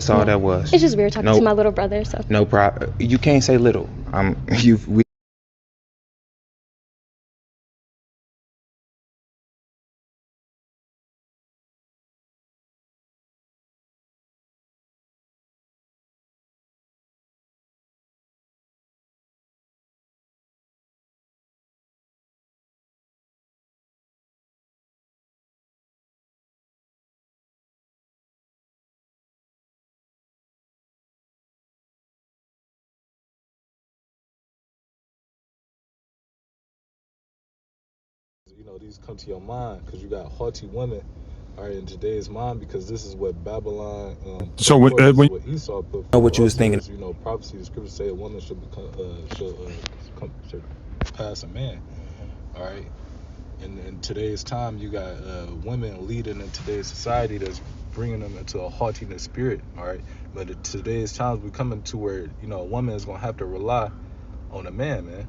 That's all that was. It's just weird talking to my little brother, so. No problem. You can't say little. We These come to your mind because you got haughty women, all right, in today's mind, because this is what Babylon So put forth, when this is what Esau put forth. know what you was thinking. Also, prophecy, the scriptures say a woman should become should pass a man, all right. And in today's time, you got women leading in today's society that's bringing them into a haughtiness spirit, all right. But in today's times, we coming to where a woman is gonna have to rely on a man, man.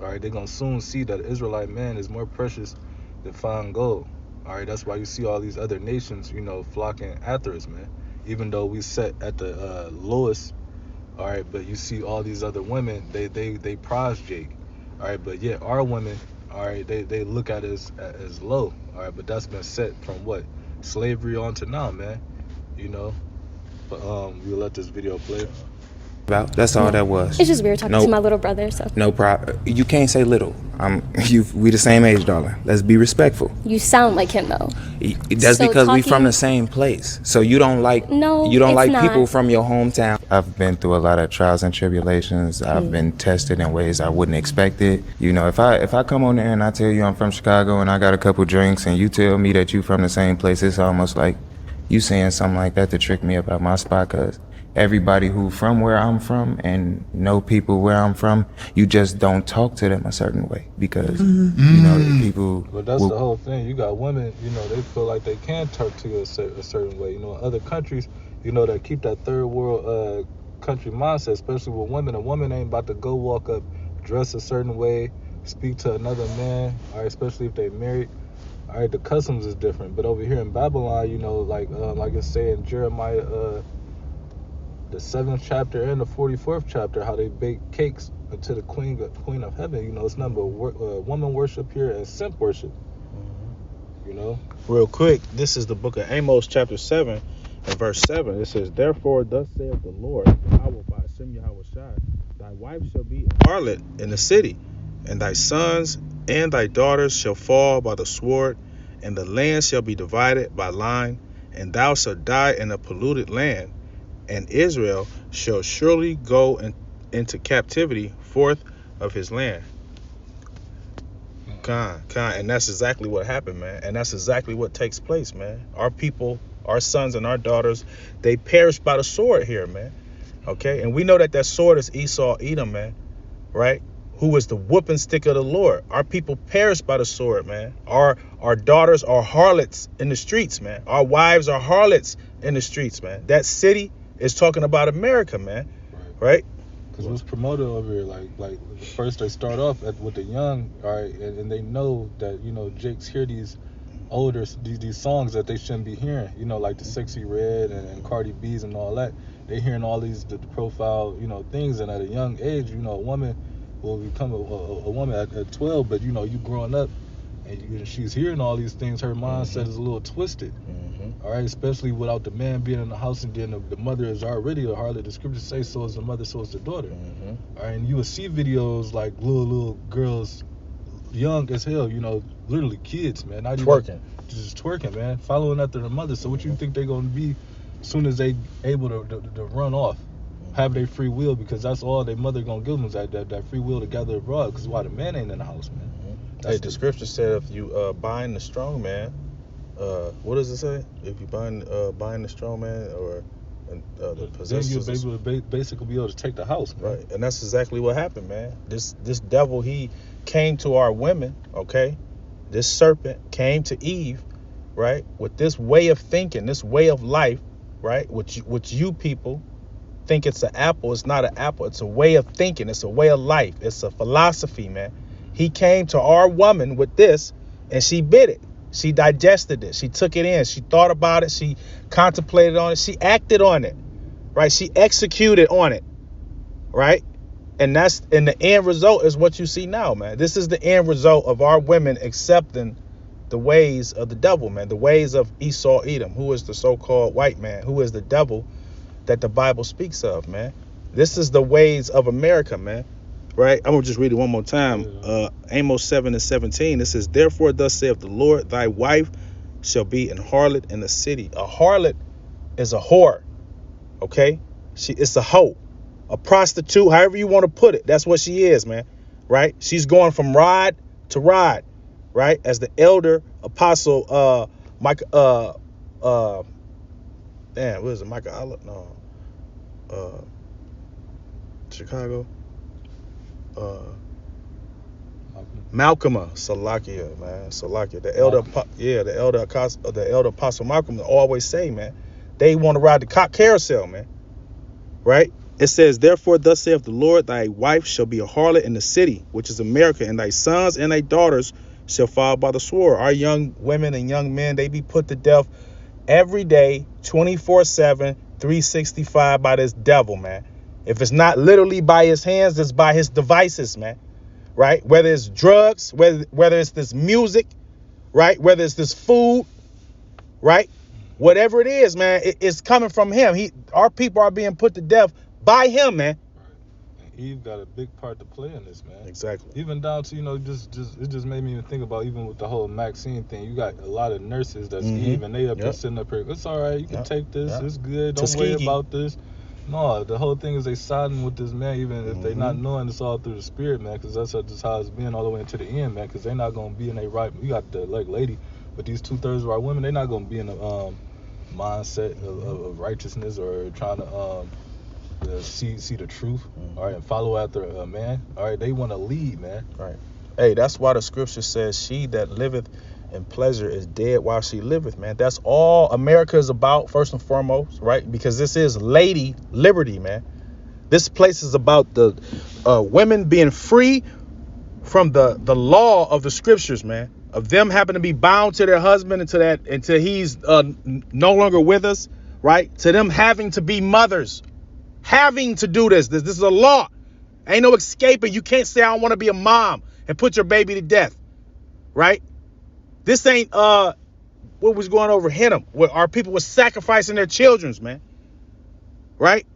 All right, they're gonna soon see that Israelite man is more precious than fine gold. All right, that's why you see all these other nations, flocking after us, man. Even though we set at the lowest, all right, but you see all these other women, they prize Jake, all right, but yet our women, all right, they look at us as low, all right, but that's been set from what, slavery on to now, man. But we'll let this video play. That's all that was. It's just weird talking to my little brother, so. No problem. You can't say little. We the same age, darling. Let's be respectful. You sound like him, though. That's So because we talking- from the same place. So you don't like No, you don't it's like not. people from your hometown. I've been through a lot of trials and tribulations. I've been tested in ways I wouldn't expect it. If I come on there and I tell you I'm from Chicago and I got a couple drinks and you tell me that you from the same place, it's almost like you saying something like that to trick me about my spot, cause everybody who from where I'm from and know people where I'm from, you just don't talk to them a certain way because people. But that's the whole thing. You got women, they feel like they can talk to you a certain way. In other countries, that keep that third world country mindset, especially with women. A woman ain't about to go walk up, dress a certain way, speak to another man, all right, especially if they married. All right, the customs is different. But over here in Babylon, like it's saying in Jeremiah, the 7th chapter and the 44th chapter, how they bake cakes unto the queen of heaven. It's nothing but woman worship here and simp worship. Real quick, this is the book of Amos chapter 7 and verse 7. It says, "Therefore thus saith the Lord, Yahweh by Hashem Yahweh Shai, thy wife shall be a harlot in the city, and thy sons and thy daughters shall fall by the sword, and the land shall be divided by line, and thou shalt die in a polluted land, and Israel shall surely go into captivity forth of his land." And that's exactly what happened, man. And that's exactly what takes place, man. Our people, our sons and our daughters, they perish by the sword here, man. Okay? And we know that sword is Esau, Edom, man. Right? Who is the whooping stick of the Lord. Our people perish by the sword, man. Our daughters are harlots in the streets, man. Our wives are harlots in the streets, man. That city is talking about America, man. Right? Because what's promoted over here, like first they start off with the young, all right, and they know that, Jake's hear these older, these songs that they shouldn't be hearing, like the Sexy Red and Cardi B's and all that. They hearing all these the profile, things, and at a young age, a woman will become a woman at 12, but, you growing up, and she's hearing all these things, her mindset is a little twisted. All right, especially without the man being in the house, and then the mother is already a harlot. The scriptures say so is the mother, so is the daughter. All right, and you will see videos like little girls, young as hell, literally kids, man, not Twerking. Just twerking, man, following after the mother. So what you think they're gonna be as soon as they able to run off, have their free will, because that's all their mother gonna give them is that free will to gather abroad. Because why the man ain't in the house, man. Hey, the scripture said if you bind the strong man, what does it say? If you bind the strong man or the possessors, then you'll basically be able to take the house, man. Right, and that's exactly what happened, man. This devil, he came to our women, okay? This serpent came to Eve, right, with this way of thinking, this way of life, right? Which you people think it's an apple. It's not an apple. It's a way of thinking. It's a way of life. It's a philosophy, man. He came to our woman with this, and she bit it. She digested it. She took it in. She thought about it. She contemplated on it. She acted on it. right? She executed on it, right? And the end result is what you see now, man. This is the end result of our women accepting the ways of the devil, man. The ways of Esau, Edom, who is the so-called white man, who is the devil that the Bible speaks of, man. This is the ways of America, man. Right? I'm going to just read it one more time. Amos 7:17. It says, therefore thus saith the Lord, thy wife shall be an harlot in the city. A harlot is a whore. Okay? It's a hoe. A prostitute, however you want to put it. That's what she is, man. Right? She's going from rod to rod. Right? As the elder apostle Micah what is it? Micah Olive? No. Chicago. Malcolm Salakia, man. Salakia. The elder apostle Malcolm always say, man, they want to ride the carousel, man. Right? It says, therefore, thus saith the Lord, thy wife shall be a harlot in the city, which is America, and thy sons and thy daughters shall fall by the sword. Our young women and young men, they be put to death every day, 24/7, 365 by this devil, man. If it's not literally by his hands, it's by his devices, man. Right? Whether it's drugs, whether it's this music, right? Whether it's this food, right? Whatever it is, man, it's coming from him. Our people are being put to death by him, man. Right. And Eve got a big part to play in this, man. Exactly. Even down to, it just made me even think about, even with the whole Maxine thing, you got a lot of nurses that's Eve, and they up there sitting up here, it's all right, you can take this, it's good, don't worry about this. No, the whole thing is they siding with this man, even if they not knowing it's all through the spirit, man, because that's just how it's been all the way into the end, man, because they're not going to be in a right, you got the lady, but these 2/3 of our women, they're not going to be in a mindset of righteousness or trying to see the truth, all right, and follow after a man, all right, they want to lead, man. Right. Hey, that's why the scripture says, she that liveth in pleasure is dead while she liveth, man. That's all America is about, first and foremost, right? Because this is Lady Liberty, man. This place is about the women being free from the law of the scriptures, man. Of them having to be bound to their husband until he's no longer with us, right? To them having to be mothers, having to do this. This is a law. Ain't no escaping. You can't say I don't want to be a mom and put your baby to death, right? This ain't what was going over Hinnom, where our people were sacrificing their children, man. Right?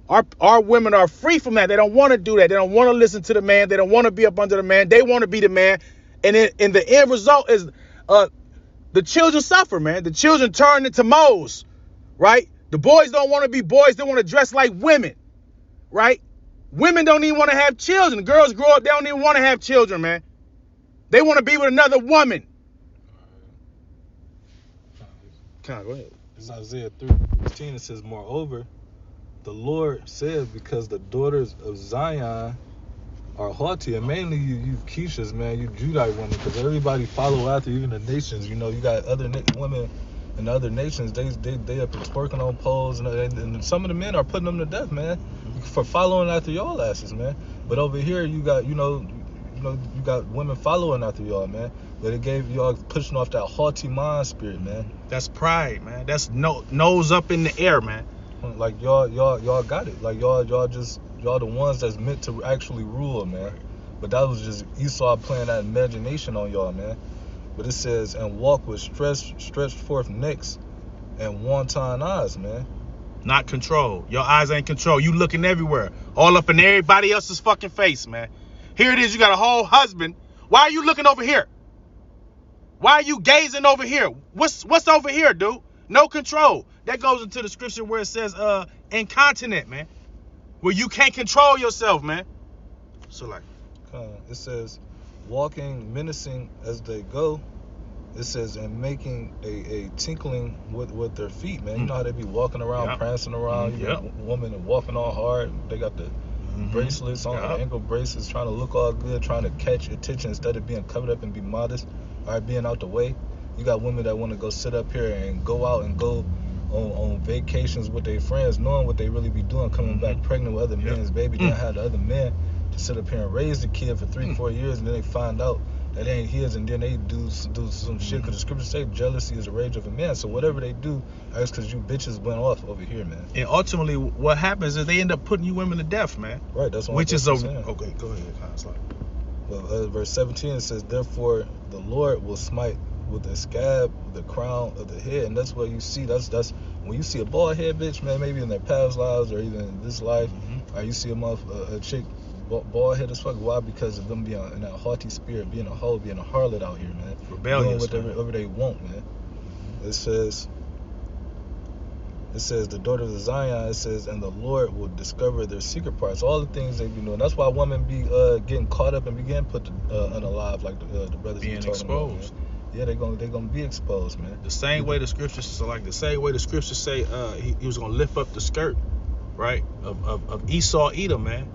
Our women are free from that. They don't want to do that. They don't want to listen to the man. They don't want to be up under the man. They want to be the man. And the end result is the children suffer, man. The children turn into moles, right? The boys don't want to be boys. They want to dress like women, right? Women don't even want to have children. Girls grow up, they don't even want to have children, man. They want to be with another woman. Go ahead. It's Isaiah 3:15. It says, moreover, the Lord said, because the daughters of Zion are haughty, and mainly you Keishas, man, you Judite women, because everybody follow after, even the nations. You got other women in other nations. They up twerking on poles, and some of the men are putting them to death, man, for following after y'all asses, man. But over here, you got you got women following after y'all, man. But it gave y'all pushing off that haughty mind spirit, man. That's pride, man. That's nose up in the air, man. Like y'all got it. Like y'all the ones that's meant to actually rule, man. Right. But that was just Esau playing that imagination on y'all, man. But it says, and walk with stretched forth necks and wanton eyes, man. Not control. Your eyes ain't control. You looking everywhere, all up in everybody else's fucking face, man. Here it is. You got a whole husband. Why are you looking over here? Why are you gazing over here? What's over here, dude? No control. That goes into the scripture where it says incontinent, man. Where you can't control yourself, man. So like it says walking menacing as they go. It says and making a tinkling with their feet, man. You know how they be walking around, prancing around. You got women and walking all hard. They got the bracelets on, ankle bracelets, trying to look all good, trying to catch attention instead of being covered up and be modest. All right, being out the way. You got women that want to go sit up here and go out and go on vacations with their friends, knowing what they really be doing, coming back pregnant with other men's baby. Then have the other men to sit up here and raise the kid for 3-4 years, and then they find out that ain't his, and then they do some shit, because the scriptures say jealousy is the rage of a man. So whatever they do, that's because you bitches went off over here, man. And ultimately, what happens is they end up putting you women to death, man. Right, that's what Which I'm is saying. okay. Go ahead, Constantine. Well, verse 17 says, therefore the Lord will smite with a scab the crown of the head. And that's what you see. That's when you see a bald head bitch, man, maybe in their past lives or even in this life, or you see a chick bald head as fuck. Why? Because of them being in that haughty spirit, being a hoe, being a harlot out here, man. Rebellious, doing whatever they want, man. It says the daughter of Zion, it says, and the Lord will discover their secret parts, all the things they be doing. That's why women be getting caught up and begin put unalive, like the brothers Being be talking exposed. about, man. Yeah, they're gonna be exposed, man. The same way the scriptures say he was gonna lift up the skirt, right, of Esau Edom, man.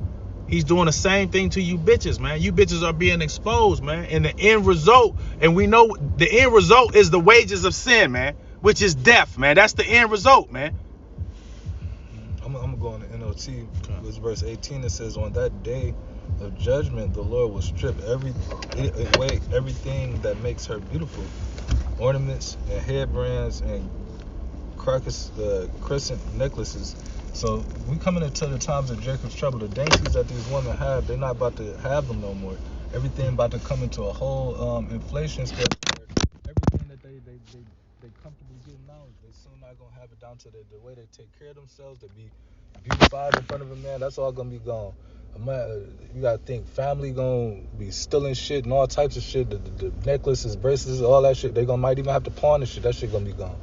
He's doing the same thing to you bitches, man. You bitches are being exposed, man. And the end result, and we know the end result is the wages of sin, man, which is death, man. That's the end result, man. I'm gonna go on the NLT. Okay. It's verse 18. It says, on that day of judgment, the Lord will strip away everything that makes her beautiful, ornaments and headbands and crescent necklaces. So we coming into the times of Jacob's trouble. The dainties that these women have, they're not about to have them no more. Everything about to come into a whole inflation stage where everything that they comfortably getting now, they soon not gonna have it down to the way they take care of themselves, to be beautified in front of a man. That's all gonna be gone. You gotta think, family gonna be stealing shit and all types of shit. The necklaces, bracelets, all that shit. They might even have to pawn the shit. That shit gonna be gone.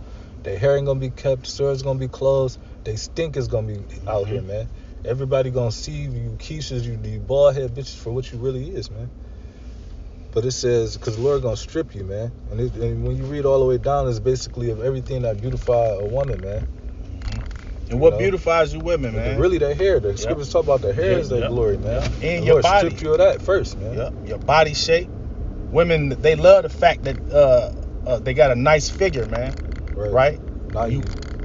Their hair ain't gonna be kept. Swords gonna be closed. They stink is gonna be out here, man. Everybody gonna see you Keishas, you bald head bitches for what you really is, man. But it says, because the Lord gonna strip you, man. And when you read all the way down, it's basically of everything that beautify a woman, man. And what beautifies you women, man? Really, their hair. The scriptures talk about their hair is their glory, man. And the your Lord body. Strip you of that first, man. Yep. Your body shape. Women, they love the fact that they got a nice figure, man. Right? Now you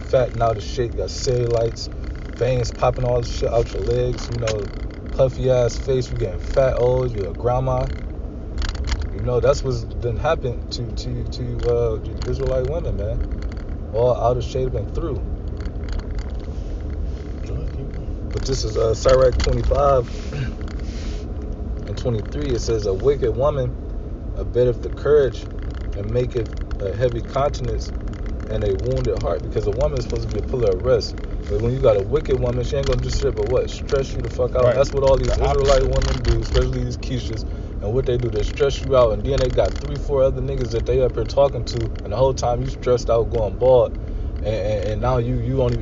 fat, now the shit, you got cellulites, veins popping all the shit out your legs, puffy ass face, you getting fat old, you're a grandma. That's what's done happened to Israelite women, man. All out of shape and through. But this is Sirach 25 and 23. It says, a wicked woman abatteth the courage and maketh a heavy countenance and a wounded heart, because a woman is supposed to be a pillar of rest. But when you got a wicked woman, she ain't gonna do shit but what? Stress you the fuck out. Right. That's what all these Israelite women do, especially these Keishas. And what they do, they stress you out, and then they got 3-4 other niggas that they up here talking to, and the whole time you stressed out going bald, and now you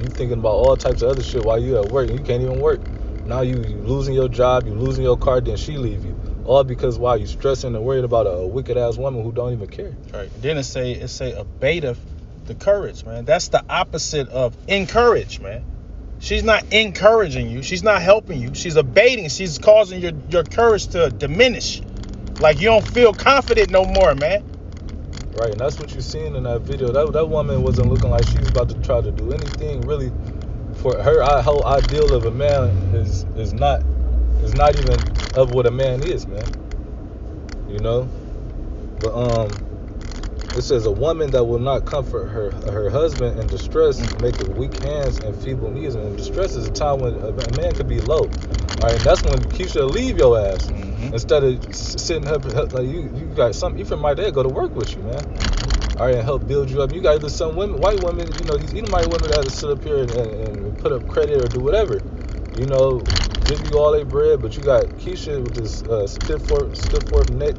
thinking about all types of other shit while you at work, and you can't even work. Now you losing your job, you losing your car, then she leave you. All because why? You stressing and worried about a wicked ass woman who don't even care. Right. Then it say abateth the courage, man. That's the opposite of encourage, man. She's not encouraging you. She's not helping you. She's abating. She's causing your courage to diminish. Like you don't feel confident no more, man. Right, and that's what you're seeing in that video. That woman wasn't looking like she was about to try to do anything really. For her whole ideal of a man is not even of what a man is, man. But it says, a woman that will not comfort her husband in distress maketh weak hands and feeble knees. And distress is a time when a man could be low. All right, and that's when Keisha leave your ass. Instead of sitting up, like you got some Ephraim right there go to work with you, man. All right, and help build you up. You got either some women, white women, these Edomite women that sit up here and put up credit or do whatever, give you all their bread. But you got Keisha with this stiff fork neck.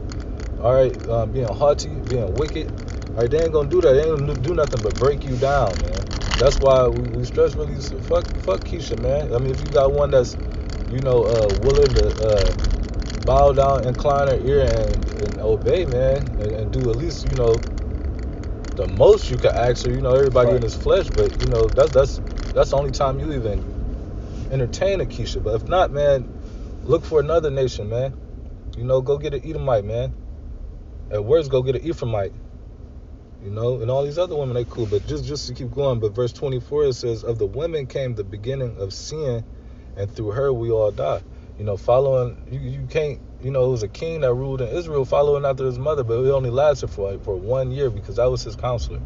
All right, being haughty, being wicked. All right, they ain't gonna do that. They ain't gonna do nothing but break you down, man. That's why we stress really fuck Keisha, man. I mean, if you got one that's willing to bow down, incline her ear, and obey, man, and do at least the most you can ask her. Everybody in his flesh, but that's the only time you even entertain a Keisha. But if not, man, look for another nation, man. Go get an Edomite, man. At worst, go get an Ephraimite. And all these other women, they cool. But just to keep going, but verse 24, it says, of the women came the beginning of sin, and through her we all die. Following, you can't it was a king that ruled in Israel following after his mother, but it only lasted for 1 year because that was his counselor.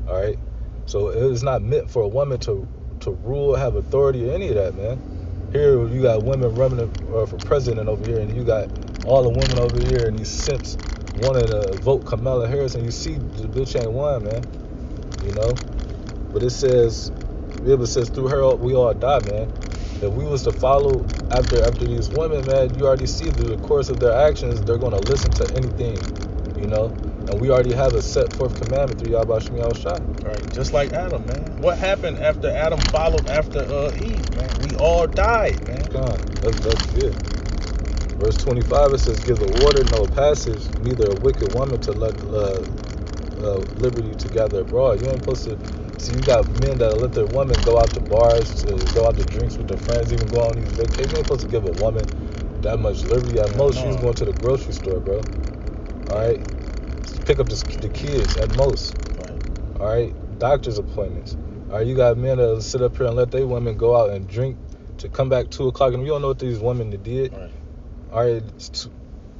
All right, so it was not meant for a woman to rule, have authority, or any of that, man. Here you got women running for president over here, and you got all the women over here, and these simps wanting to vote Kamala Harris, and you see the bitch ain't won, man. But it says through her we all die, man. If we was to follow after these women, man, you already see through the course of their actions, they're going to listen to anything, And we already have a set forth commandment through Yahweh Shem Shai. Right, just like Adam, man. What happened after Adam followed after Eve, man? We all died, man. God, that's it. Verse 25, it says, "Give the order no passage, neither a wicked woman to let liberty to gather abroad." You ain't supposed to. See, you got men that let their women go out to bars, to go out to drinks with their friends, even go on these vacations. You ain't supposed to give a woman that much liberty. At most, she's going to the grocery store, bro. All right, pick up the kids at most. Right. All right, doctor's appointments. All right, you got men that sit up here and let their women go out and drink to come back 2 o'clock, and we don't know what these women did. Right. All right,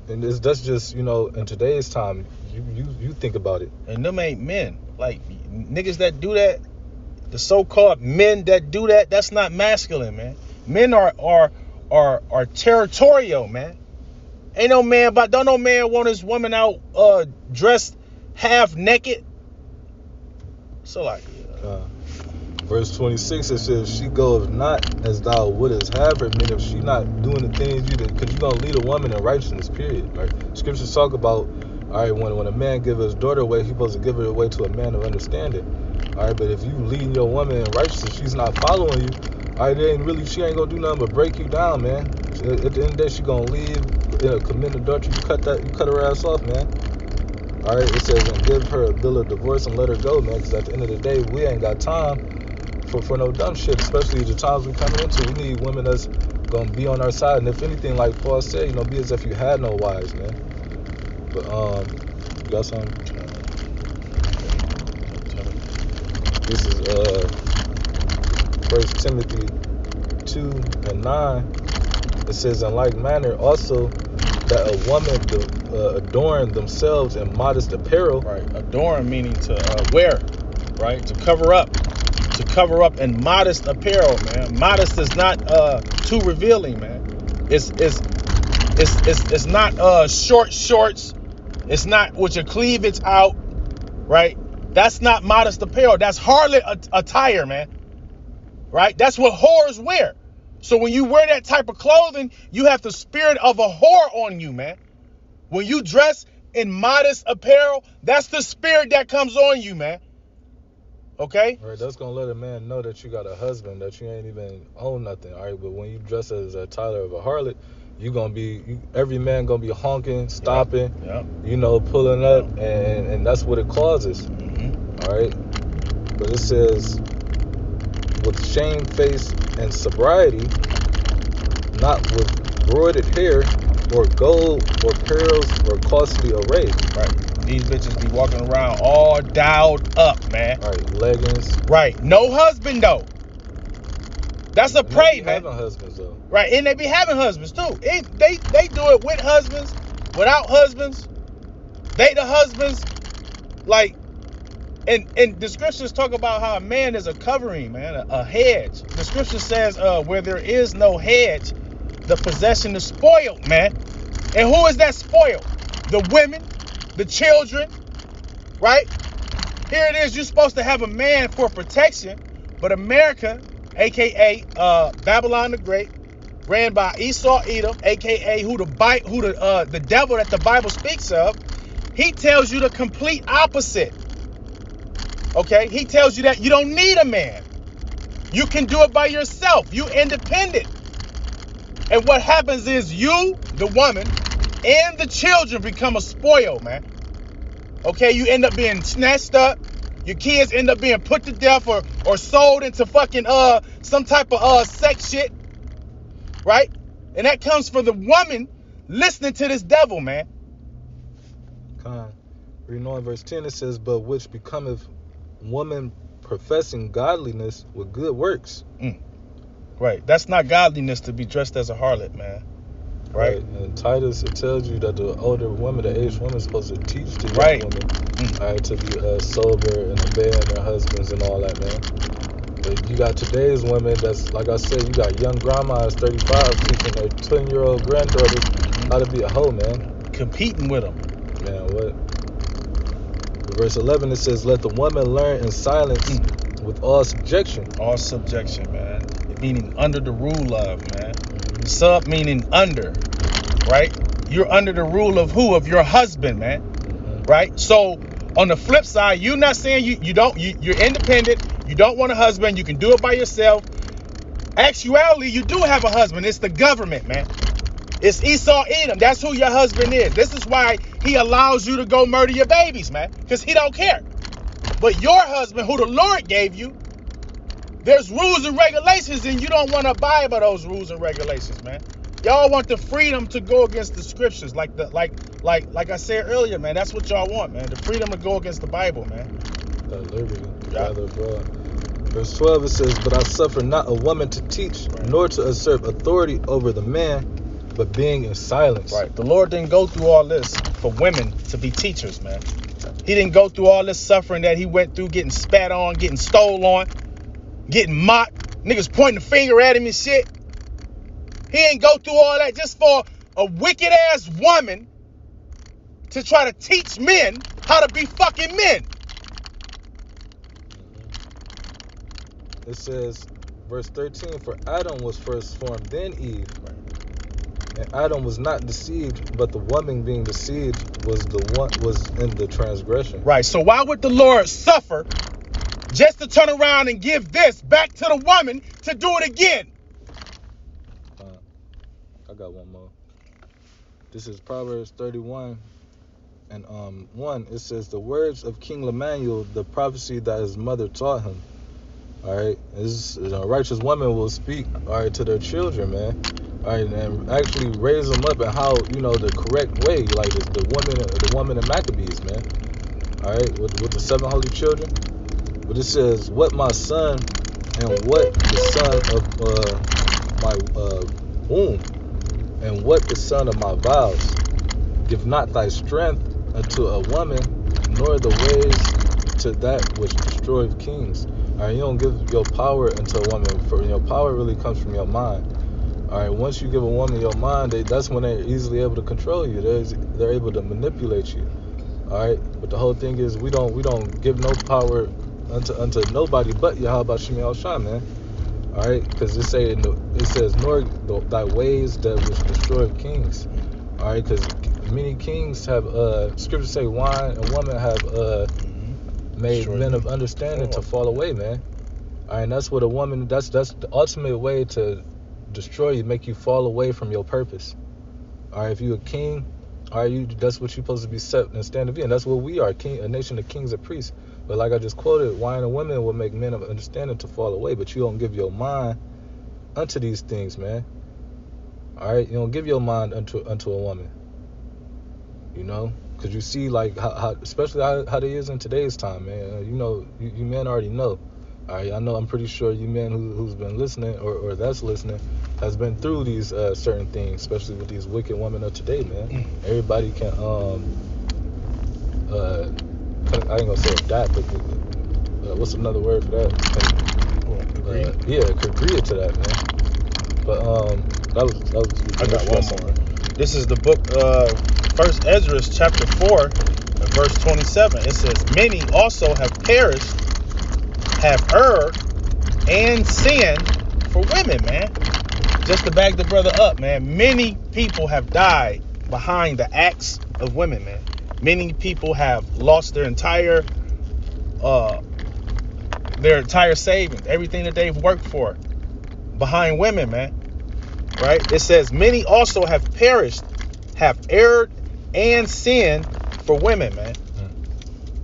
and that's just in today's time. You think about it. And them ain't men. Like niggas that do that, the so-called men that do that, that's not masculine, man. Men are territorial, man. Ain't no man, but don't no man want his woman out dressed half naked. So like, verse 26, it says, "She goeth not as thou wouldest have her," meaning if she not doing the things because you're gonna lead a woman in righteousness, period. Right? Scriptures talk about, all right, when a man give his daughter away, he's supposed to give her away to a man of understanding. All right, but if you leading your woman in righteousness, she's not following you. All right, she ain't gonna do nothing but break you down, man. At the end of the day, she gonna leave, commit adultery. You cut her ass off, man. All right, it says, "And give her a bill of divorce and let her go, man." Because at the end of the day, we ain't got time for no dumb shit. Especially the times we coming into, we need women that's gonna be on our side. And if anything, like Paul said, be as if you had no wives, man. But you got something? This is 1 Timothy 2:9. It says, "In like manner also that a woman adorn themselves in modest apparel." Right, adorn meaning to wear, right, to cover up in modest apparel, man. Modest is not too revealing, man. It's not short shorts. It's not with your cleavage out, right? That's not modest apparel. That's harlot attire, man. Right? That's what whores wear. So when you wear that type of clothing, you have the spirit of a whore on you, man. When you dress in modest apparel, that's the spirit that comes on you, man. Okay? All right, that's going to let a man know that you got a husband, that you ain't even own nothing, all right? But when you dress as a Tyler of a harlot, every man going to be honking, stopping, pulling up, and that's what it causes, all right? But it says, "With shamefaced and sobriety, not with broided hair, or gold, or pearls, or costly array." Right. These bitches be walking around all dialed up, man. All right, leggings. Right. No husband, though. That's a prey, man. Having husbands, though. Right, and they be having husbands, too. They do it with husbands, without husbands. They the husbands. Like, and the scriptures talk about how a man is a covering, man, a hedge. The scripture says where there is no hedge, the possession is spoiled, man. And who is that spoiled? The women, the children, right? Here it is, you're supposed to have a man for protection, but America, aka Babylon the Great, ran by Esau Edom, aka the devil that the Bible speaks of, he tells you the complete opposite. Okay, he tells you that you don't need a man. You can do it by yourself. You independent. And what happens is you, the woman, and the children become a spoil, man. Okay, you end up being snatched up. Your kids end up being put to death or sold into fucking some type of sex shit. Right? And that comes from the woman listening to this devil, man. Reading on verse 10, it says, "But which becometh woman professing godliness with good works." Right. That's not godliness to be dressed as a harlot, man. Right. And Titus, it tells you that the older women, the aged women, is supposed to teach the young Right. women, all right, to be sober and obeying their husbands and all that, man. But you got today's women that's, like I said, you got young grandmas, 35, teaching their 10-year-old granddaughters how to be a hoe, man. Competing with them. Man, what? Verse 11, it says, let the woman learn in silence with all subjection. All subjection, man. Meaning under the rule of, man. Sub meaning under, right? You're under the rule of who? Of your husband, man. Right? So on the flip side, you're not saying you're independent, you don't want a husband, you can do it by yourself. Actually, you do have a husband. It's the government, man. It's Esau Edom. That's who your husband is. This is why he allows you to go murder your babies, man. Because he don't care. But your husband, who the Lord gave you, there's rules and regulations, and you don't want to abide by those rules and regulations, man. Y'all want the freedom to go against the scriptures, like I said earlier, man. That's what y'all want, man. The freedom to go against the Bible, man. That liberty, rather abroad. Verse 12, it says, but I suffer not a woman to teach, nor to usurp authority over the man, but being in silence. Right. The Lord didn't go through all this for women to be teachers, man. He didn't go through all this suffering that he went through, getting spat on, getting stole on, getting mocked, niggas pointing the finger at him and shit. He ain't go through all that just for a wicked ass woman to try to teach men how to be fucking men. It says, verse 13, for Adam was first formed, then Eve. And Adam was not deceived, but the woman being deceived was in the transgression. Right. So why would the Lord suffer just to turn around and give this back to the woman to do it again? I got one more. This is Proverbs 31 and 1. It says, the words of King Lemuel, the prophecy that his mother taught him. All right, a righteous woman will speak, all right, to their children, man. All right, and actually raise them up in how, the correct way, like the woman in Maccabees, man. All right, with the 7 holy children. But it says, what my son and what the son of my womb and what the son of my vows. Give not thy strength unto a woman, nor the ways to that which destroyeth kings. All right, you don't give your power unto a woman. For your power really comes from your mind. All right, once you give a woman your mind, that's when they're easily able to control you. They're able to manipulate you. All right, but the whole thing is we don't give no power unto nobody but Yahweh Shemi Al-Shah, man. All right, because it says nor thy ways that which destroy kings. All right, because many kings have scriptures say wine and women have made men of understanding to fall away, man. All right, and that's what a woman. That's the ultimate way to destroy you, make you fall away from your purpose. All right, if you're a king, all right, that's what you're supposed to be set and stand to be, and that's what we are, a nation of kings and priests. But like I just quoted, wine and women will make men of understanding to fall away, but you don't give your mind unto these things, man. All right, you don't give your mind unto a woman. Because you see, like how especially how it is in today's time, man. You men already know. All right, I know. I'm pretty sure you men who's been listening or that's listening has been through these certain things, especially with these wicked women of today, man. Everybody can I ain't gonna say adapt, but what's another word for that? Agree? Agree to that, man. But that was I got one more. This is the book First Ezra chapter 4 and verse 27. It says, many also have perished, have erred, and sinned for women, man. Just to back the brother up, man. Many people have died behind the acts of women, man. Many people have lost their entire savings, everything that they've worked for, behind women, man. Right? It says, many also have perished, have erred, and sinned for women, man.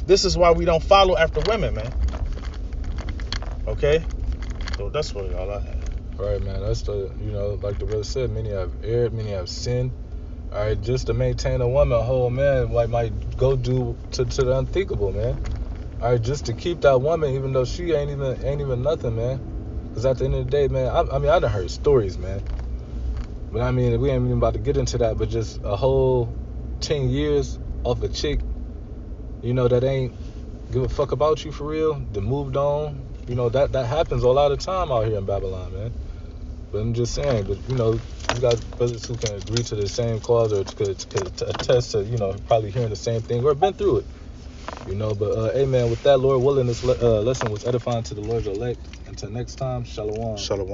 This is why we don't follow after women, man. Okay? So that's what all I have. Right, man. That's like the brother said, many have erred, many have sinned. All right, just to maintain a woman, a whole man might go do to the unthinkable, man. All right, just to keep that woman, even though she ain't even nothing, man. Because at the end of the day, man, I done heard stories, man. But I mean, we ain't even about to get into that. But just a whole 10 years off a chick, you know, that ain't give a fuck about you for real, that moved on. You know, that happens a lot of time out here in Babylon, man. But I'm just saying, but you know, you got brothers who can agree to the same cause or could attest to, you know, probably hearing the same thing or been through it. You know, but amen. With that, Lord willing, this lesson was edifying to the Lord's elect. Until next time, shalom. Shalom.